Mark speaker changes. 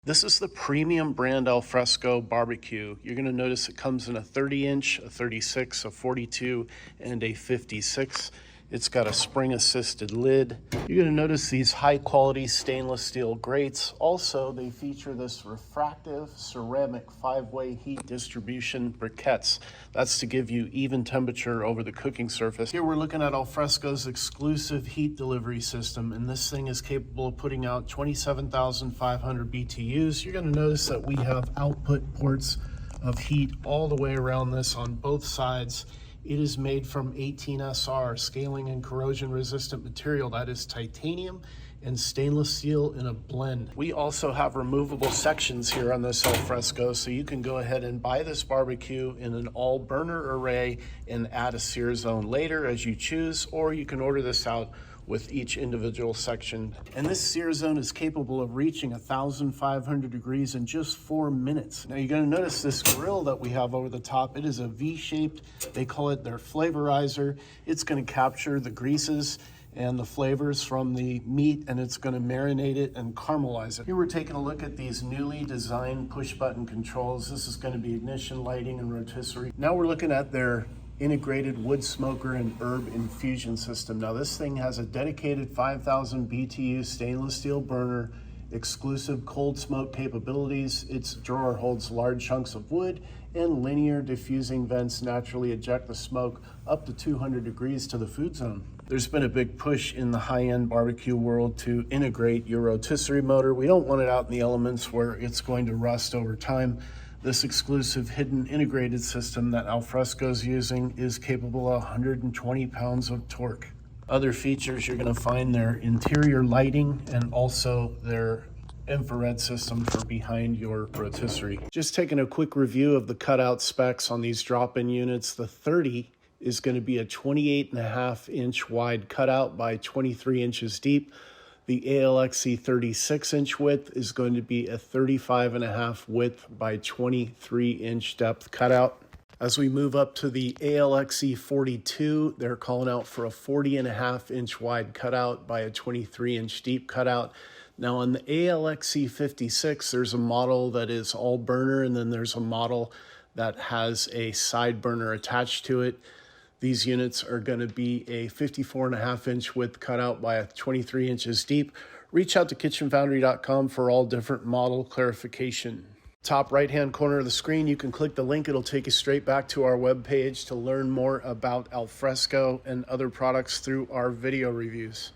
Speaker 1: This is the premium brand Alfresco barbecue. You're going to notice it comes in a 30-inch, a 36, a 42, and a 56. It's got a spring-assisted lid. You're going to notice these high-quality stainless steel grates. Also, they feature this refractive ceramic 5-way heat distribution briquettes. That's to give you even temperature over the cooking surface. Here we're looking at Alfresco's exclusive heat delivery system, and this thing is capable of putting out 27,500 BTUs. You're going to notice that we have output ports of heat all the way around this on both sides. It is made from 18SR, scaling and corrosion resistant material. That is titanium and stainless steel in a blend. We also have removable sections here on this Alfresco, so you can go ahead and buy this barbecue in an all burner array and add a sear zone later as you choose, or you can order this out with each individual section. And this sear zone is capable of reaching 1,500 degrees in just 4 minutes. Now you're going to notice this grill that we have over the top. It is a V-shaped, they call it their flavorizer. It's going to capture the greases and the flavors from the meat, and it's going to marinate it and caramelize it. Here we're taking a look at these newly designed push button controls. This is going to be ignition, lighting, and rotisserie. Now we're looking at their integrated wood smoker and herb infusion system. Now this thing has a dedicated 5,000 BTU stainless steel burner, exclusive cold smoke capabilities. Its drawer holds large chunks of wood, and linear diffusing vents naturally eject the smoke up to 200 degrees to the food zone. There's been a big push in the high-end barbecue world to integrate your rotisserie motor. We don't want it out in the elements where it's going to rust over time. This exclusive hidden integrated system that Alfresco is using is capable of 120 pounds of torque. Other features you're going to find their interior lighting and also their infrared system for behind your rotisserie. Just taking a quick review of the cutout specs on these drop-in units. The 30 is going to be a 28.5-inch wide cutout by 23 inches deep. The ALXE 36-inch width is going to be a 35.5 width by 23-inch depth cutout. As we move up to the ALXE42, they're calling out for a 40.5-inch wide cutout by a 23-inch deep cutout. Now on the ALXE56, there's a model that is all burner, and then there's a model that has a side burner attached to it. These units are going to be a 54.5-inch width cutout by 23 inches deep. Reach out to kitchenfoundry.com for all different model clarification. Top right-hand corner of the screen, you can click the link. It'll take you straight back to our webpage to learn more about Alfresco and other products through our video reviews.